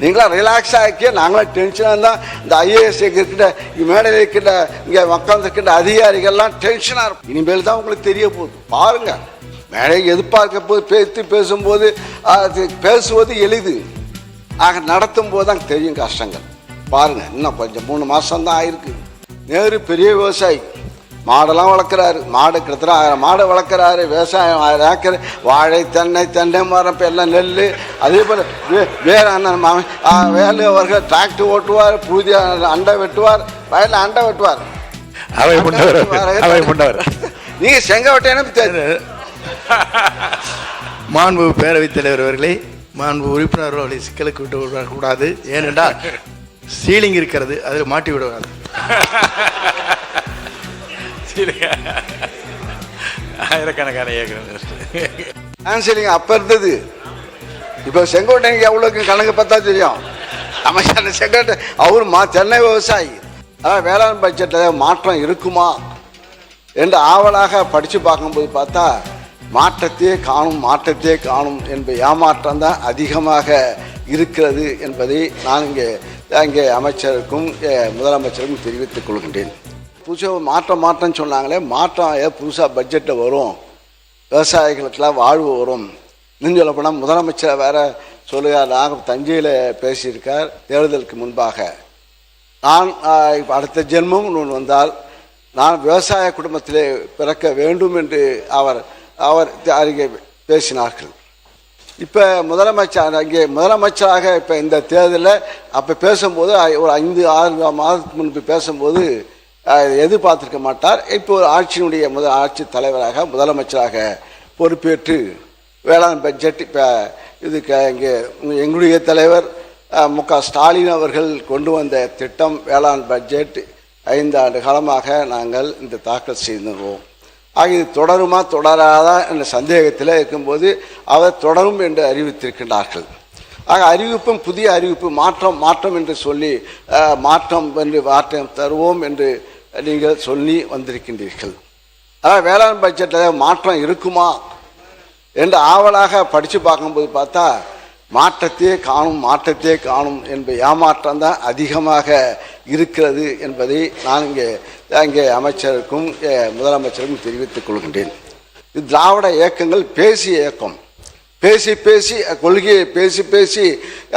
நீங்களா ரிலாக்ஸ் ஆகிக்க, நாங்களாம் டென்ஷனாக இருந்தால் இந்த ஐஏஎஸ் இருக்கின்ற மேடையில் இருக்கின்ற இங்கே மக்கள் இருக்கின்ற அதிகாரிகள்லாம் டென்ஷனாக இருக்கும். இனிமேல் தான் உங்களுக்கு தெரிய போகுது. பாருங்க, மேடை எதிர்பார்க்க போது பேசும்போது பேசுவது எளிது, ஆக நடத்தும் போது தான் தெரியும் கஷ்டங்கள். பாருங்க, இன்னும் கொஞ்சம் 3 மாதம் தான் ஆயிருக்கு. நேரு பெரிய விவசாயி, மாடெல்லாம் வளர்க்குறாரு. மாடு கிட்டத்தட்ட 1000 மாடு வளர்க்குறாரு. விவசாயம் 1000 ஏக்கர், வாழை, தென்னை மரம், இப்போ எல்லாம் நெல். அதே போல் வேலு அவர்கள் டிராக்டர் ஓட்டுவார், பூஜை அண்டை வெட்டுவார், வயலில் அண்டை வெட்டுவார். நீங்க செங்கோட்டையனு மாண்பு பேரவைத் தலைவர் அவர்களே, மாண்பு உறுப்பினர் அவர்களை சிக்கலுக்கு விட்டு விடக்கூடாது. ஏனென்றால் சீலிங் இருக்கிறது, அதில் மாட்டி விடுவாங்க. ஆயிரக்கணக்கான ஏக்கர் அப்ப இருந்தது. இப்ப செங்கோட்டைக்கு எவ்வளவு கணக்கு பார்த்தா தெரியும். அமைச்சர் செங்கோட்டை அவரு சென்னை விவசாயி. அதான் வேளாண் பட்ஜெட்ல மாற்றம் இருக்குமா என்று ஆவலாக படிச்சு பார்க்கும்போது பார்த்தா மாற்றத்தையே காணும் என்ப ஏமாற்றம் தான் அதிகமாக இருக்கிறது என்பதை நான் இங்கே அமைச்சருக்கும் முதலமைச்சருக்கும் தெரிவித்துக் கொள்கின்றேன். புதுசாக மாற்றம் சொன்னாங்களே, மாற்றம் புதுசாக பட்ஜெட்டில் வரும், விவசாயிகளுக்கெல்லாம் வாழ்வு வரும். இன்னும் சொல்ல போனால் முதலமைச்சர் வேற சொல்லுகிறார். நாங்கள் தஞ்சையில் பேசியிருக்கார் தேர்தலுக்கு முன்பாக. நான் அடுத்த ஜென்மம் ஒன்று வந்தால் நான் விவசாய குடும்பத்திலே பிறக்க வேண்டும் என்று அவர் அறிக்கை பேசினார்கள். இப்போ முதலமைச்சராக இப்போ இந்த தேர்தலில் அப்போ பேசும்போது ஒரு 5-6 மாதத்துக்கு முன்பு பேசும்போது எதிர்பார்த்திருக்க மாட்டார். இப்போ ஆட்சியினுடைய ஆட்சி தலைவராக முதலமைச்சராக பொறுப்பேற்று வேளாண் பட்ஜெட் இப்போ இதுக்கு இங்கே எங்களுடைய தலைவர் மு.க. ஸ்டாலின் அவர்கள் கொண்டு வந்த திட்டம் வேளாண் பட்ஜெட் 5 ஆண்டு காலமாக நாங்கள் இந்த தாக்கல் செய்திருந்தோம். ஆக இது தொடருமா தொடராதா என்ற சந்தேகத்தில் இருக்கும்போது அவர் தொடரும் என்று அறிவித்திருக்கின்றார்கள். ஆக அறிவிப்பும் புதிய அறிவிப்பு மாற்றம் என்று சொல்லி மாற்றம் தருவோம் என்று நீங்கள் சொல்லி வந்திருக்கின்றீர்கள். ஆனால் வேளாண் பட்ஜெட்டில் மாற்றம் இருக்குமா என்று ஆவலாக படித்து பார்க்கும்போது பார்த்தா மாற்றத்தையே காணும் என்ப ஏமாற்றம் தான் அதிகமாக இருக்கிறது என்பதை நான் இங்கே அமைச்சருக்கும் முதலமைச்சருக்கும் தெரிவித்துக் கொள்கின்றேன். இது திராவிட இயக்கங்கள் பேசிய இயக்கம். பேசி கொள்கையை பேசி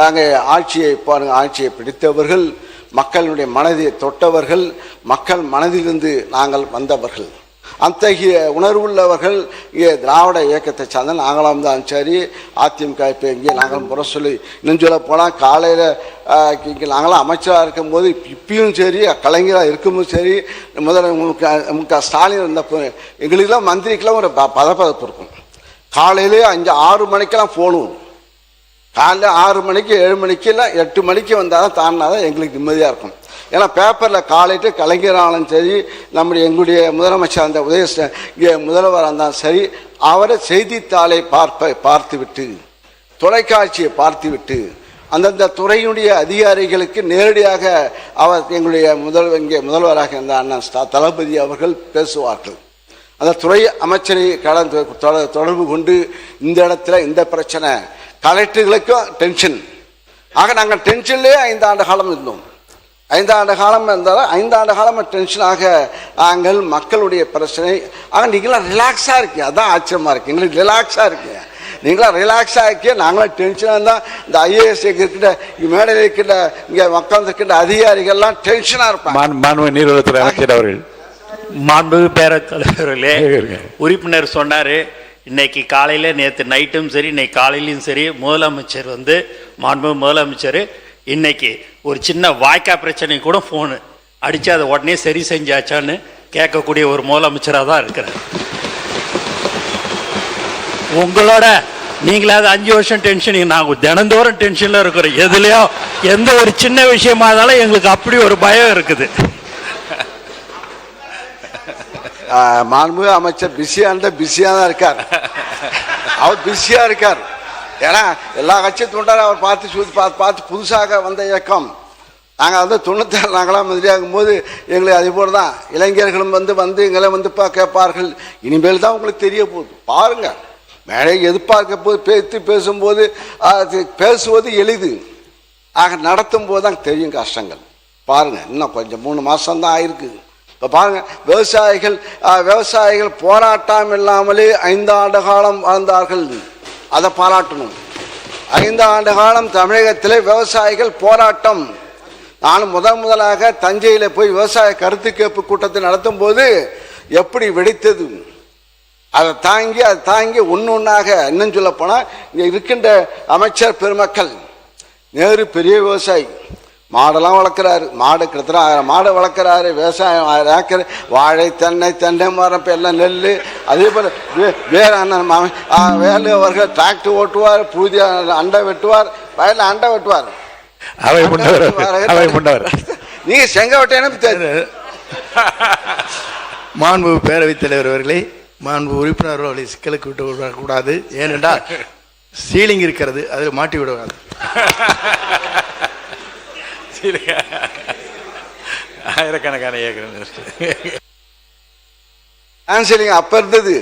அங்கே ஆட்சியை பிடித்தவர்கள், மக்களுடைய மனதை தொட்டவர்கள், மக்கள் மனதிலிருந்து நாங்கள் வந்தவர்கள். அத்தகைய உணர்வுள்ளவர்கள் இங்கே திராவிட இயக்கத்தை சார்ந்த நாங்களாம் தான். சரி, அதிமுக இப்போ இங்கே நாங்கள் முறை சொல்லி இன்னும் சொல்ல போனால் காலையில் இங்கே நாங்களாம் அமைச்சராக இருக்கும்போது இப்பயும் சரி, கலைஞராக இருக்கும்போது சரி, மு.க. ஸ்டாலின் இருந்தப்போ எங்களுக்கெல்லாம் மந்திரிக்கெல்லாம் ஒரு பதப்பதப்பு இருக்கும். காலையிலே 5-6 மணிக்கெல்லாம் ஃபோனு வரும். காலையில் 6 மணிக்கு 7 மணிக்கு இல்லை 8 மணிக்கு வந்தால் தான் தாண்டினாதான் எங்களுக்கு நிம்மதியாக இருக்கும். ஏன்னா பேப்பரில் காலையிட்டு கலைஞராலும் சரி, எங்களுடைய முதலமைச்சர் அந்த இங்கே முதல்வராக இருந்தாலும் சரி, அவரை செய்தித்தாளை பார்த்துவிட்டு, தொலைக்காட்சியை பார்த்துவிட்டு, அந்தந்த துறையினுடைய அதிகாரிகளுக்கு நேரடியாக அவர் எங்களுடைய இங்கே முதல்வராக இருந்த அண்ணன் தளபதி அவர்கள் பேசுவார்கள். அந்த துறை அமைச்சரை தொடர்பு கொண்டு இந்த இடத்துல இந்த பிரச்சனை, கலெக்டர்களுக்கும் டென்ஷன். ஆக நாங்கள் டென்ஷன்லேயே 5 ஆண்டு காலம் இருந்தோம். 5 ஆண்டு காலம் இருந்தாலும் 5 ஆண்டு காலம் டென்ஷனாக நாங்கள் மக்களுடைய பிரச்சனை. ஆக நீங்களாம் ரிலாக்ஸாக இருக்கீங்க, அதான் ஆச்சரியமாக இருக்கு. எங்களுக்கு ரிலாக்ஸாக இருக்கீங்க. நீங்களாம் ரிலாக்ஸாக இருக்கிய, நாங்களாம் டென்ஷனாக இருந்தால் இந்த ஐஏஎஸ் இருக்கின்ற மேடையில் இருக்கின்ற இங்கே மக்கள் இருக்கின்ற அதிகாரிகள்லாம் டென்ஷனாக இருப்பாங்க. நீர்வளத்துறை அமைச்சர் அவர்கள், மாண்பு பேரவைத் தலைவர்களே, உறுப்பினர் சொன்னார் இன்னைக்கு காலையில், நேற்று நைட்டும் சரி, இன்னைக்கு காலையிலையும் சரி, முதலமைச்சர் மாண்பு முதலமைச்சர் இன்னைக்கு ஒரு சின்ன வாய்க்கா பிரச்சனை கூட ஃபோனு அடித்து அதை உடனே சரி செஞ்சாச்சான்னு கேட்கக்கூடிய ஒரு முதலமைச்சராக தான் இருக்கிறார். உங்களோட நீங்களாவது 5 வருஷம் டென்ஷன், நாங்கள் தினந்தோறும் டென்ஷனில் இருக்கிறோம். எதுலையோ எந்த ஒரு சின்ன விஷயமா இருந்தாலும் எங்களுக்கு அப்படி ஒரு பயம் இருக்குது. மாண்பு அமைச்சர் பிஸியாக தான் இருக்கார். அவர் பிஸியாக இருக்கார். ஏன்னா எல்லா கட்சியும் தொண்டார் அவர் பார்த்து புதுசாக வந்த இயக்கம். நாங்கள் 96 நாங்களாம் மந்திரியாகும் போது எங்களுக்கு அதே போல் தான் இளைஞர்களும் வந்து எங்களை கேட்பார்கள். இனிமேல் தான் உங்களுக்கு தெரிய போகுது. பாருங்க, மேடை எதிர்பார்க்க போது பேசும்போது பேசுவது எளிது, ஆக நடத்தும் போது தான் தெரியும் கஷ்டங்கள். பாருங்க, இன்னும் கொஞ்சம் 3 மாசம்தான் ஆயிருக்கு. இப்போ பாருங்க, விவசாயிகள் போராட்டம் இல்லாமலே 5 ஆண்டு காலம் வாழ்ந்தார்கள். அதை பாராட்டணும். 5 ஆண்டு காலம் தமிழகத்திலே விவசாயிகள் போராட்டம். நான் முதலாக தஞ்சையில் போய் விவசாய கருத்து கேட்பு கூட்டத்தை நடத்தும் போது எப்படி வெடித்தது, அதை தாங்கி ஒன்னொன்னாக இன்னும் சொல்ல போனால் இங்கே இருக்கின்ற அமைச்சர் பெருமக்கள், நேரு பெரிய விவசாயி, மாடெல்லாம் வளர்க்குறாரு, மாடு கிட்டத்தட்ட 1000 மாடு வளர்க்குறாரு, விவசாயம் 1000 ஏக்கர், வாழை தென்னை மரம், இப்போ எல்லாம் நெல். அதே போல் வேலு அவர்கள் டிராக்டர் ஓட்டுவார், பூதி அண்டை வெட்டுவார், வயலில் அண்டை வெட்டுவார். நீங்க செங்கோட்டையனு மாண்பு பேரவைத் தலைவர் அவர்களே, மாண்பு உறுப்பினர் அவர்களை சிக்கலுக்கு விட்டு விடக்கூடாது. ஏனென்றால் சீலிங் இருக்கிறது, அதில் மாட்டி விடுவாங்க. ஆயிரக்கணக்கான ஏக்கர் ஆன்சரிங் அப்ப இருந்தது.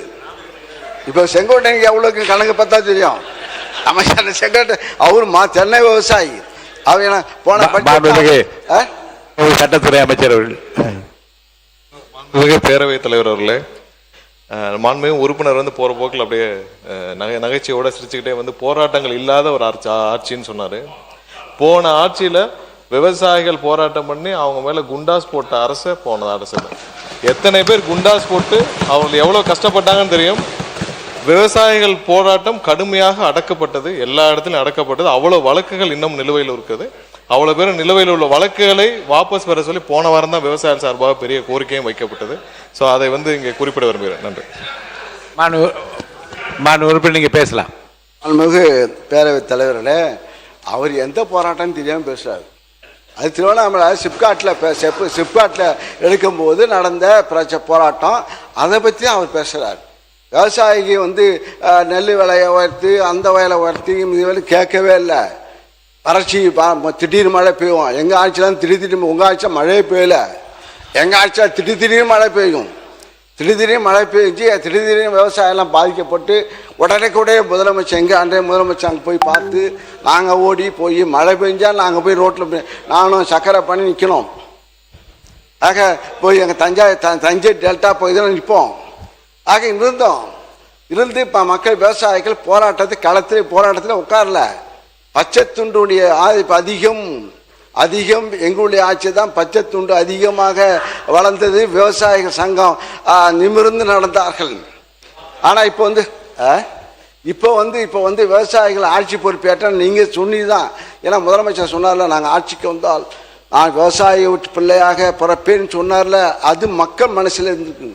இப்போ செங்கோட்டையனுக்கு எவ்வளோக்கு கணக்கு பார்த்தா தெரியும். அமைச்சர் செங்கோட்டை அவர் சென்னை விவசாயி. அவங்க போன சட்டத்துறை அமைச்சர் அவர்கள், பேரவைத் தலைவர் அவர்களே, மாண்புமிகு உறுப்பினர் வந்து போற போக்கில் அப்படியே நகைச்சுவையோட சிரிச்சுக்கிட்டே வந்து போராட்டங்கள் இல்லாத ஒரு ஆட்சின்னு சொன்னாரு. போன ஆட்சியில விவசாயிகள் போராட்டம் பண்ணி அவங்க மேல குண்டாஸ் போட்ட அரசு போன அரசு. எத்தனை பேர் குண்டாஸ் போட்டு அவங்க எவ்வளவு கஷ்டப்பட்டாங்கன்னு தெரியும். விவசாயிகள் போராட்டம் கடுமையாக அடக்கப்பட்டது, எல்லா இடத்துலையும் அடக்கப்பட்டது. அவ்வளவு வழக்குகள் இன்னும் நிலுவையில் இருக்குது. அவ்வளவு பேர் நிலுவையில் உள்ள வழக்குகளை வாபஸ் பெற சொல்லி போன வாரம் தான் விவசாயிகள் சார்பாக பெரிய கோரிக்கையும் வைக்கப்பட்டது. ஸோ அதை வந்து இங்கே குறிப்பிட விரும்புகிறேன். நன்றி. மாண்பு உறுப்பினர் நீங்க பேசலாம். மாண்புமிகு பேரவைத் தலைவர்களே, அவர் எந்த போராட்டம்னு தெரியாமல் பேசுறாரு. அது திருவண்ணாமலை சிப்காட்டில் எடுக்கும்போது நடந்த போராட்டம், அதை பற்றி அவர் பேசுகிறார். விவசாயிக்கு வந்து நெல் விலையை உயர்த்தி, அந்த வயலை உயர்த்தி, இது வரை கேட்கவே இல்லை. வறட்சி, திடீர்னு மழை பெய்யும். எங்கள் ஆட்சியில் திடீர்னு, உங்கள் ஆட்சியில் மழையே பெய்யல. எங்கள் ஆட்சியில் திடீர்னு மழை பெய்யும். திடீர்னு மழை பெய்ஞ்சு திடீர்னு விவசாயம்லாம் பாதிக்கப்பட்டு உடனே முதலமைச்சர், எங்கள் அன்றைய முதலமைச்சர் அங்கே போய் பார்த்து, நாங்கள் ஓடி போய் மழை பெஞ்சால் நாங்கள் போய் ரோட்டில் நானும் சக்கரை பண்ணி நிற்கணும். ஆக போய் எங்கள் தஞ்சை டெல்டா போய் தான் நிற்போம். ஆக இருந்து இப்போ மக்கள் விவசாயிகள் போராட்டத்தில் உட்காரல. பச்சை துண்டுடைய அதிகம் எங்களுடைய ஆட்சி தான் பச்சை துண்டு அதிகமாக வளர்ந்தது. விவசாயிகள் சங்கம் நிமிர்ந்து நடந்தார்கள். ஆனால் இப்போ வந்து விவசாயிகள் ஆட்சி பொறுப்பேற்ற நீங்கள் சொன்னிதான். ஏன்னா முதலமைச்சர் சொன்னார்ல, நாங்கள் ஆட்சிக்கு வந்தால் நான் விவசாய பிள்ளையாக பிறப்பேன்னு சொன்னார்ல, அது மக்கள் மனசில் இருந்துருக்கு.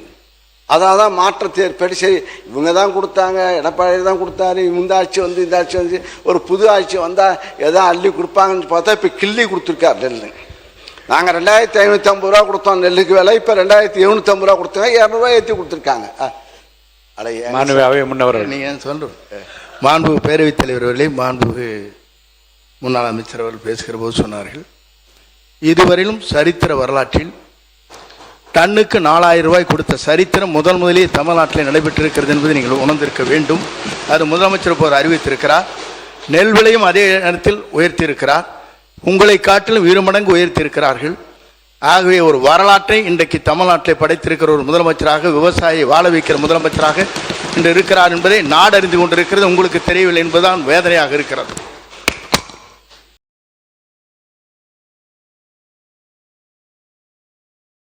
அதனால தான் மாற்றத்தை ஏற்பட்டு, சரி இவங்க தான் கொடுத்தாங்க, எடப்பாடி தான் கொடுத்தாரு, இந்த ஆட்சி வந்து ஒரு புது ஆட்சி வந்தால் எதாவது அள்ளி கொடுப்பாங்கன்னு பார்த்தா இப்போ கிள்ளி கொடுத்துருக்கார் நெல். நாங்கள் 2550 ரூபா கொடுத்தோம் நெல்லுக்கு விலை, இப்போ 2750 ரூபா கொடுத்தாங்க, 200 ரூபா ஏற்றி கொடுத்துருக்காங்க. நீங்கள் சொல்கிறோம். மாண்பு பேரவைத் தலைவர் அவர்களே, மாண்பு முன்னாள் அமைச்சர் அவர்கள் பேசுகிற போது சொன்னார்கள், இதுவரையிலும் சரித்திர வரலாற்றில் டன்னுக்கு 4000 ரூபாய் கொடுத்த சரித்திரம் முதலிலே தமிழ்நாட்டில் நடைபெற்றிருக்கிறது என்பதை நீங்கள் உணர்ந்திருக்க வேண்டும். அது முதலமைச்சர் போது அறிவித்திருக்கிறார். நெல் விலையும் அதே நேரத்தில் உயர்த்தியிருக்கிறார். உங்களை காட்டிலும் 2 மடங்கு உயர்த்தியிருக்கிறார்கள். ஆகவே ஒரு வரலாற்றை இன்றைக்கு தமிழ்நாட்டில் படைத்திருக்கிற ஒரு முதலமைச்சராக, விவசாயியை வாழ வைக்கிற முதலமைச்சராக இன்று இருக்கிறார் என்பதை நாடு அறிந்து கொண்டிருக்கிறது. உங்களுக்கு தெரியவில்லை என்பதுதான் வேதனையாக இருக்கிறது.